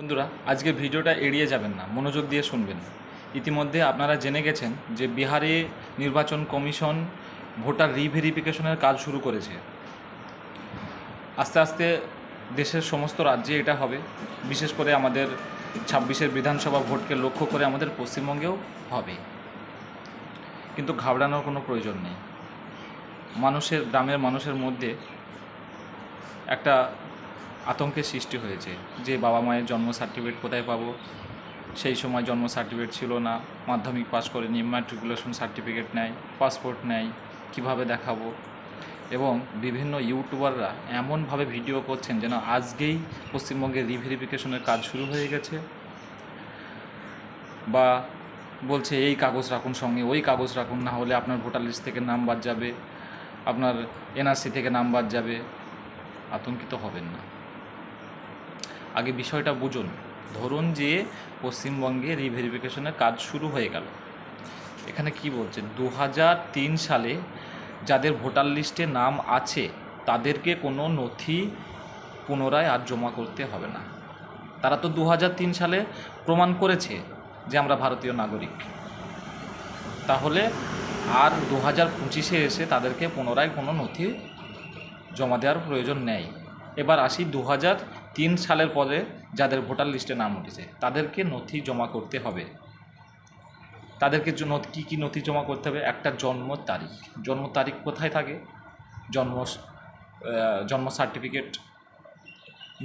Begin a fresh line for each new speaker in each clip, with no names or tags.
বন্ধুরা, আজকে ভিডিওটা এড়িয়ে যাবেন না, মনোযোগ দিয়ে শুনবেন। ইতিমধ্যে আপনারা জেনে গেছেন যে বিহারে নির্বাচন কমিশন ভোটার রিভেরিফিকেশনের কাজ শুরু করেছে। আস্তে আস্তে দেশের সমস্ত রাজ্যে এটা হবে, বিশেষ করে আমাদের 26-এর বিধানসভা ভোটকে লক্ষ্য করে আমাদের পশ্চিমবঙ্গেও হবে। কিন্তু ঘাবড়ানোর কোনো প্রয়োজন নেই। গ্রামের মানুষের মধ্যে একটা আতঙ্কের সৃষ্টি হয়েছে যে বাবা মায়ের জন্ম সার্টিফিকেট কোথায় পাবো, সেই সময় জন্ম সার্টিফিকেট ছিল না, মাধ্যমিক পাস করেনি, ম্যাট্রিকুলেশন সার্টিফিকেট নেয়, পাসপোর্ট নেয়, কিভাবে দেখাবো। এবং বিভিন্ন ইউটিউবাররা এমনভাবে ভিডিও করছেন যেন আজকেই পশ্চিমবঙ্গের রিভেরিফিকেশনের কাজ শুরু হয়ে গেছে, বা বলছে এই কাগজ রাখুন সঙ্গে, ওই কাগজ রাখুন, না হলে আপনার ভোটার লিস্ট থেকে নাম বাদ যাবে, আপনার এনআরসি থেকে নাম বাদ যাবে। আতঙ্কিত হবেন না, আগে বিষয়টা বুঝুন। ধরুন যে পশ্চিমবঙ্গে রিভেরিফিকেশনের কাজ শুরু হয়ে গেল। এখানে কি বলছে, 2003 সালে যাদের ভোটার লিস্টে নাম আছে তাদেরকে কোনো নথি পুনরায় আর জমা করতে হবে না। তারা তো 2003 সালে প্রমাণ করেছে যে আমরা ভারতীয় নাগরিক। তাহলে আর 2025-এ এসে তাদেরকে পুনরায় কোনো নথি জমা দেওয়ার প্রয়োজন নেই। এবার আসি 2003 সালের পরে যাদের ভোটার লিস্টে নাম উঠেছে তাদেরকে নথি জমা করতে হবে। তাদেরকে কী কী নথি জমা করতে হবে? একটা জন্ম তারিখ কোথায় থাকে, জন্ম সার্টিফিকেট,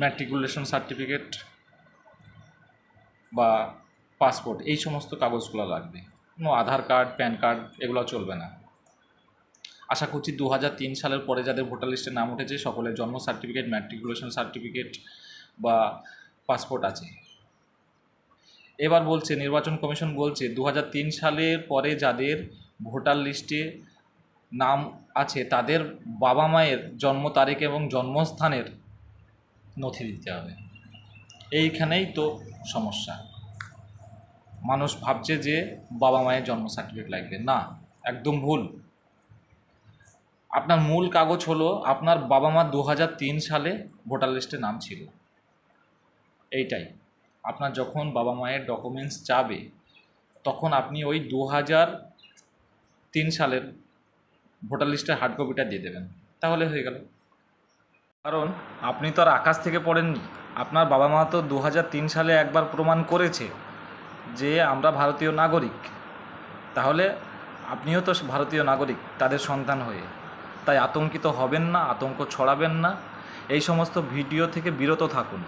ম্যাট্রিকুলেশন সার্টিফিকেট বা পাসপোর্ট, এই সমস্ত কাগজগুলো লাগবে। কোনো আধার কার্ড, প্যান কার্ড এগুলো চলবে না। আশা করছি 2003 সালের পরে যাদের ভোটার লিস্টে নাম উঠেছে সকলের জন্ম সার্টিফিকেট, ম্যাট্রিকুলেশন সার্টিফিকেট বা পাসপোর্ট আছে। এবার বলছে, নির্বাচন কমিশন বলছে 2003 সালের পরে যাদের ভোটার লিস্টে নাম আছে তাদের বাবা মায়ের জন্ম তারিখ এবং জন্মস্থানের নথি দিতে হবে। এইখানেই তো সমস্যা। মানুষ ভাবছে যে বাবা মায়ের জন্ম সার্টিফিকেট লাগবে, না, একদম ভুল। আপনার মূল কাগজ হলো আপনার বাবা মা 2003 সালে ভোটার লিস্টে নাম ছিল, এইটাই। আপনার যখন বাবা মায়ের ডকুমেন্টস চাবে তখন আপনি ওই 2003 সালের ভোটার লিস্টের হার্ড কপিটা দিয়ে দেবেন, তাহলে হয়ে গেল। কারণ আপনি তো আর আকাশ থেকে পড়েননি। আপনার বাবা মা তো 2003 সালে একবার প্রমাণ করেছে যে আমরা ভারতীয় নাগরিক, তাহলে আপনিও তো ভারতীয় নাগরিক তাদের সন্তান হয়ে। তাই আতঙ্কিত হবেন না, আতঙ্ক ছড়াবেন না, এই সমস্ত ভিডিও থেকে বিরত থাকুন।